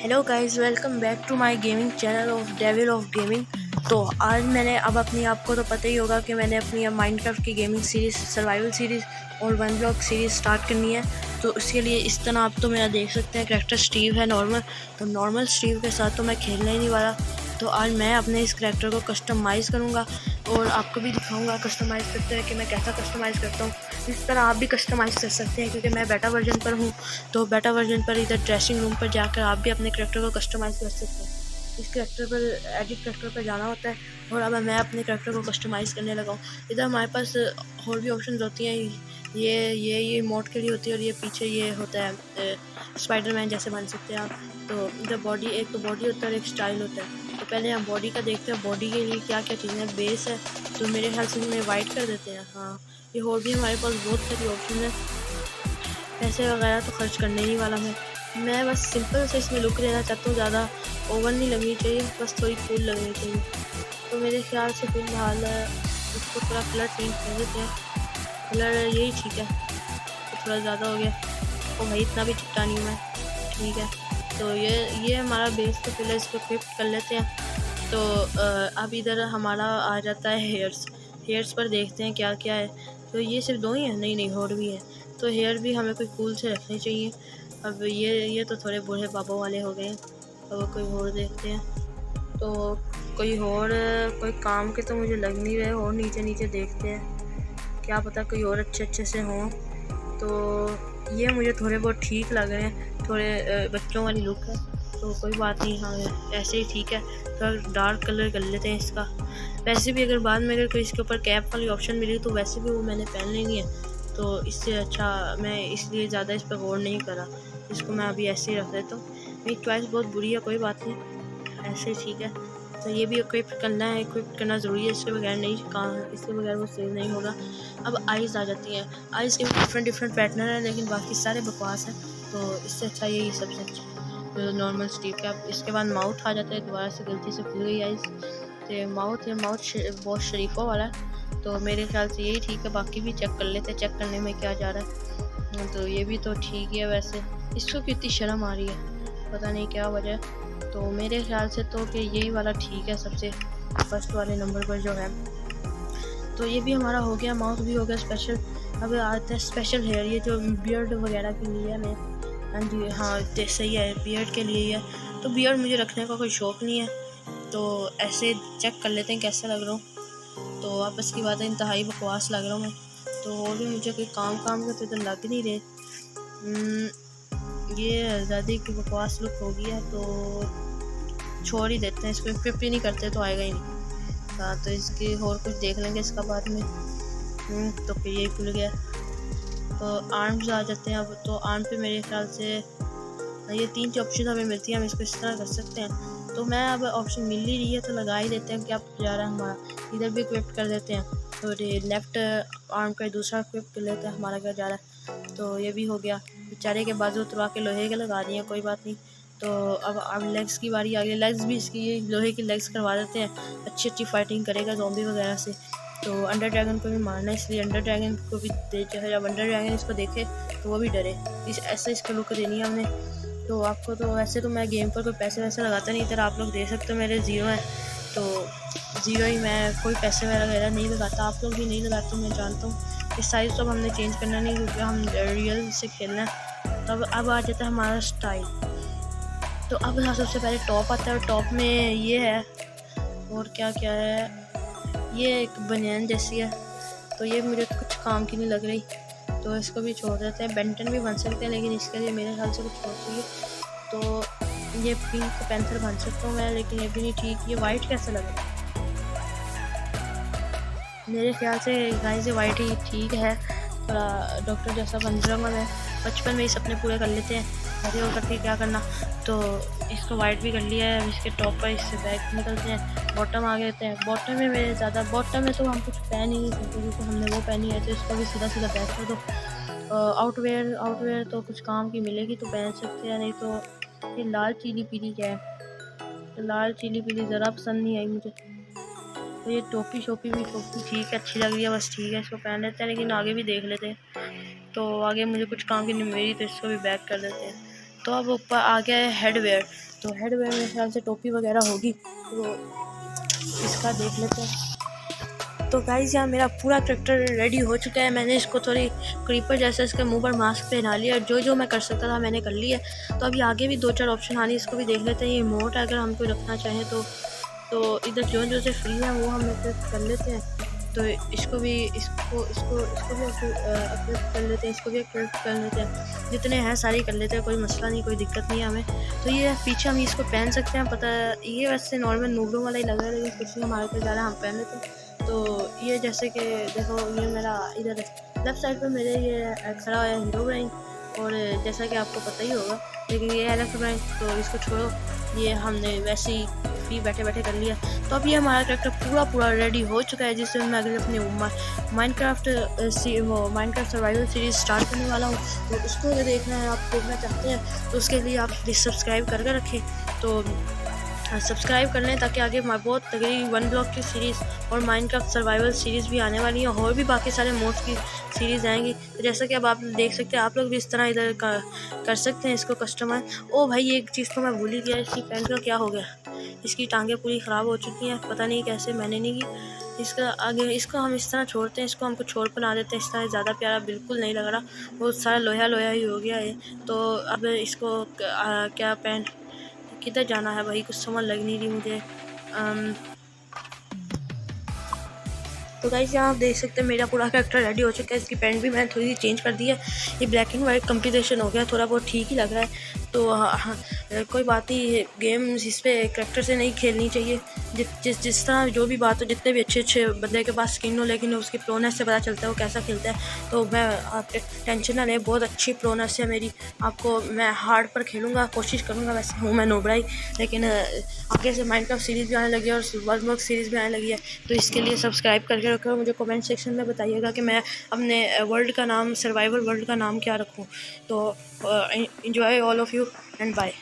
Hello guys, welcome back to my gaming channel of Devil of Gaming. तो आज मैंने अपनी आपको तो पता ही होगा कि मैंने अपनी माइनक्राफ्ट की गेमिंग सीरीज़, सर्वाइवल सीरीज़ और वन ब्लॉक सीरीज़ स्टार्ट करनी है। तो इसके लिए इस तरह आप तो मेरा देख सकते हैं, करैक्टर स्टीव है नॉर्मल। तो नॉर्मल स्टीव के साथ तो मैं खेलने ही नहीं वाला। तो आज मैं अपने इस करैक्टर को कस्टमाइज़ करूँगा और आपको भी दिखाऊँगा कस्टमाइज़ करते हैं कि मैं कैसा कस्टमाइज़ करता हूँ। इस तरह आप भी कस्टमाइज़ कर सकते हैं, क्योंकि मैं बेटा वर्जन पर हूँ। तो बेटा वर्जन पर इधर ड्रेसिंग रूम पर जाकर आप भी अपने करैक्टर को कस्टमाइज़ कर सकते हैं। इस करैक्टर पर एडिट करैक्टर पर जाना होता है और अब मैं अपने करैक्टर को कस्टमाइज़ करने लगा हूँ। इधर हमारे पास और भी ऑप्शंस होती हैं। ये मोड के लिए होती है और ये पीछे ये होता है स्पाइडरमैन जैसे बन सकते हैं आप। तो इधर बॉडी, एक तो बॉडी होता है और एक स्टाइल होता है। तो पहले हम बॉडी का देखते हैं। बॉडी के लिए क्या क्या चीज़ें हैं। बेस है, तो मेरे ख्याल से इन्हें वाइट कर देते हैं। हाँ, ये और भी हमारे पास बहुत सारी ऑप्शन है। पैसे वगैरह तो खर्च करने ही वाला मैं बस सिंपल से इसमें लुक लेना चाहता हूँ। ज़्यादा ओवर नहीं लगनी चाहिए, बस थोड़ी कूल लगनी चाहिए। तो मेरे ख्याल से फिलहाल इसको थोड़ा कलर चेंज कर देते हैं। कलर यही ठीक है, तो थोड़ा ज़्यादा हो गया। और भाई इतना भी चिट्टा नहीं मैं, ठीक है। तो ये हमारा बेस, तो फिलहाल इसको फिफ्ट कर लेते हैं। तो अब इधर हमारा आ जाता है हेयर्स पर देखते हैं क्या क्या है। तो ये सिर्फ दो ही है? नहीं, और भी है। तो हेयर भी हमें कोई कूल से रखने चाहिए। अब ये तो थोड़े बूढ़े बाबा वाले हो गए। अब कोई और देखते हैं। तो कोई काम के तो मुझे लग नहीं रहे। और नीचे देखते हैं, क्या पता कोई और अच्छे से हों। तो ये मुझे थोड़े बहुत ठीक लग रहे हैं, थोड़े बच्चों वाली लुक है। तो कोई बात नहीं, हाँ ऐसे ही ठीक है। थोड़ा डार्क कलर कर लेते हैं इसका। वैसे भी अगर बाद में कोई इसके ऊपर कैप वाली ऑप्शन मिली तो वैसे भी वो मैंने पहन लेनी है। तो इससे अच्छा मैं इसलिए ज़्यादा इस पर गौर नहीं करा। इसको मैं अभी ऐसे ही रख देता हूँ। मेरी चॉइस बहुत बुरी है, कोई बात नहीं, ऐसे ही ठीक है। तो ये भी इक्विप करना है, इक्विप करना ज़रूरी है। इसके बगैर नहीं, कहाँ इसके बगैर वो सेव नहीं होगा। अब आइज़ आ जाती हैं। आइज़ के भी डिफरेंट पैटर्न है, लेकिन बाकी सारे बकवास हैं। तो इससे अच्छा यही सबसे अच्छा तो नॉर्मल स्टीव का। इसके बाद माउथ आ जाता है, दोबारा से गलती से खुल गई आइज़। तो माउथ बहुत शरीफों वाला है। तो मेरे ख्याल से यही ठीक है। बाकी भी चेक कर लेते हैं, चेक करने में क्या जा रहा है। तो ये भी तो ठीक है। वैसे इसको कितनी शर्म आ रही है, पता नहीं क्या वजह। तो मेरे ख्याल से तो कि यही वाला ठीक है, सबसे फर्स्ट वाले नंबर पर जो है। तो ये भी हमारा हो गया, माउथ भी हो गया स्पेशल। अब आता है स्पेशल हेयर, ये जो बियर्ड वगैरह के लिए है। मैं हाँ जी, हाँ सही है, बियर्ड के लिए ही है। तो बियर्ड मुझे रखने का कोई शौक़ नहीं है। तो ऐसे चेक कर लेते हैं कैसा लग रहा हूँ। तो आपस की बात है, इंतहाई बकवास लग रहा हूँ मैं। तो और भी मुझे कोई काम का तो इधर लग नहीं रहे। ये ज़्यादा की बकवास लुक हो गई है, तो छोड़ ही देते हैं इसको। इक्विप ही नहीं करते तो आएगा ही नहीं। हाँ, तो इसकी और कुछ देख लेंगे इसका बाद में। तो फिर ये खुल गया। तो आर्म्स आ जाते हैं अब। तो आर्म पे मेरे ख्याल से ये 3 ऑप्शन हमें मिलती है, हम इसको इस तरह कर सकते हैं। तो मैं अब ऑप्शन मिल ही रही है तो लगा ही देते हैं, क्या जा रहा है हमारा। इधर भी इक्विप कर देते हैं। तो ये लेफ्ट आर्म का दूसरा इक्विप कर लेते हैं, हमारा क्या जा रहा है। तो ये भी हो गया। बेचारे के बाजू तुरवा के लोहे के लगा दिए, कोई बात नहीं। तो अब लेग्स की बारी आ गई। लेग्स भी इसकी लोहे की लेग्स करवा देते हैं, अच्छी फाइटिंग करेगा ज़ॉम्बी वगैरह से। तो अंडर ड्रैगन को भी मारना है, इसलिए अंडर ड्रैगन को भी जब अंडर ड्रैगन इसको देखे तो वो भी डरे। ऐसे इसको लुक देनी है हमने। तो आपको तो वैसे तो मैं गेम पर कोई पैसे वैसे लगाता नहीं। इधर आप लोग देख सकते हो मेरे ज़ीरो है, तो ज़ीरो ही, मैं कोई पैसे वगैरह नहीं लगाता। आप लोग भी नहीं लगाते, मैं जानता हूँ। इस साइज़ तो हमने चेंज करना नहीं, क्योंकि हम रियल से खेलना है। तो अब आ जाता है हमारा स्टाइल। तो अब सबसे पहले टॉप आता है, और टॉप में ये है, और क्या क्या है, ये एक बनियान जैसी है। तो ये मुझे कुछ काम की नहीं लग रही, तो इसको भी छोड़ देते हैं। बेंटन भी बन सकते हैं, लेकिन इसके लिए मेरे ख्याल से कुछ और चाहिए। तो ये पिंक पैंथर बन सकता हूँ मैं, लेकिन ये भी नहीं ठीक। ये वाइट कैसे लगे? मेरे ख्याल से गाइस ये वाइट ही ठीक है। थोड़ा डॉक्टर जैसा बन जाऊँगा मैं। बचपन में ही सपने पूरे कर लेते हैं, बड़े होकर के क्या करना। तो इसको वाइट भी कर लिया है। अब इसके टॉप पर इससे बैक निकलते हैं, बॉटम आ गए हैं। बॉटम में मेरे ज़्यादा, बॉटम में तो हम कुछ पहन ही नहीं सकते, क्योंकि हमने वो पहनी है। तो इसको भी सीधा बैक कर दो। आउटवेयर तो कुछ काम की मिलेगी तो पहन सकते हैं, नहीं तो ये लाल चीली पीली क्या है। तो लाल चीली पीली ज़रा पसंद नहीं आई मुझे। तो ये टोपी शोपी भी ठीक है, अच्छी लग रही है, बस ठीक है, इसको पहन लेते हैं। लेकिन आगे भी देख लेते हैं। तो आगे मुझे कुछ काम की नहीं मिली, तो इसको भी बैक कर देते हैं। तो अब ऊपर आ गया है हेडवेयर। तो हेड में मेरे ख्याल से टोपी वगैरह होगी, तो इसका देख लेते हैं। तो गाइस यहाँ मेरा पूरा कैरेक्टर रेडी हो चुका है। मैंने इसको थोड़ी क्रीपर जैसे इसके मुंह पर मास्क पहना लिया, जो जो मैं कर सकता था मैंने कर लिया। तो अभी आगे भी 2-4 ऑप्शन आनी, इसको भी देख लेते हैं। ये इमोट अगर हमको रखना चाहें तो इधर जो से फ्री है वो हम कर लेते हैं। तो इसको भी अपडेट कर लेते हैं, इसको भी अपडेट कर लेते हैं। जितने हैं सारे कर लेते हैं, कोई मसला नहीं, कोई दिक्कत नहीं है हमें। तो ये पीछे हम इसको पहन सकते हैं। पता है ये वैसे नॉर्मल नूबलों वाला ही लग रहा है, लेकिन कुछ हमारे पे ज़्यादा हम पहन लेते हैं। तो ये जैसे कि देखो, ये मेरा इधर लेफ्ट साइड पर मेरे ये खड़ा हुआ है हीरोब्राइन, और जैसा कि आपको पता ही होगा, लेकिन ये हेरोब्राइन तो इसको छोड़ो, ये हमने वैसे ही फ्री बैठे बैठे कर लिया। तो अब ये हमारा कैरेक्टर पूरा रेडी हो चुका है, जिससे मैं अगर अपने माइनक्राफ्ट सर्वाइवल सीरीज स्टार्ट करने वाला हूँ। तो उसको अगर देखना है, आप देखना चाहते हैं, तो उसके लिए आप प्लीज़ सब्सक्राइब करके रखें। तो सब्सक्राइब कर लें, ताकि आगे बहुत तगड़ी 1 ब्लॉक की सीरीज़ और माइनक्राफ्ट सर्वाइवल सीरीज़ भी आने वाली है, और भी बाकी सारे मोड्स की सीरीज़ आएंगी। तो जैसा कि अब आप देख सकते हैं, आप लोग भी इस तरह इधर कर सकते हैं इसको कस्टमाइज। ओ भाई, एक चीज़ तो मैं भूल ही गया, इसकी पैंट का क्या हो गया? इसकी टांगें पूरी ख़राब हो चुकी हैं, पता नहीं कैसे, मैंने नहीं की। इसको हम इस तरह छोड़ते हैं, इसको हम कुछ छोड़ बना देते हैं। इस तरह ज़्यादा प्यारा बिल्कुल नहीं लग रहा, बहुत सारा लोहा ही हो गया है। तो अब इसको क्या पैंट किधर जाना है भाई, कुछ समझ लग नहीं रही मुझे। तो गाइस यहाँ आप देख सकते हैं मेरा पूरा कैरेक्टर रेडी हो चुका है। इसकी पैंट भी मैंने थोड़ी सी चेंज कर दी है, ये ब्लैक एंड वाइट कॉम्बिनेशन हो गया, थोड़ा बहुत ठीक ही लग रहा है। तो कोई बात नहीं, गेम इस पे कैरेक्टर से नहीं खेलनी चाहिए। जिस तरह जो भी बात हो, जितने भी अच्छे बंदे के पास स्किन हो, लेकिन उसकी प्रोनेस से पता चलता है वो कैसा खेलता है। तो मैं आपके टेंशन ना लें, बहुत अच्छी प्रोनेस है मेरी। मैं हार्ड पर खेलूँगा, कोशिश करूँगा। वैसे हूँ मैं नोबराई, लेकिन आगे से माइनक्राफ्ट सीरीज़ भी आने लगी है और वर्ल्ड ब्लॉक सीरीज़ भी आने लगी है। तो इसके लिए सब्सक्राइब करके रखो। मुझे कमेंट सेक्शन में बताइएगा कि मैं अपने वर्ल्ड का नाम, सर्वाइवल वर्ल्ड का नाम क्या रखूँ। तो enjoy all of you and bye.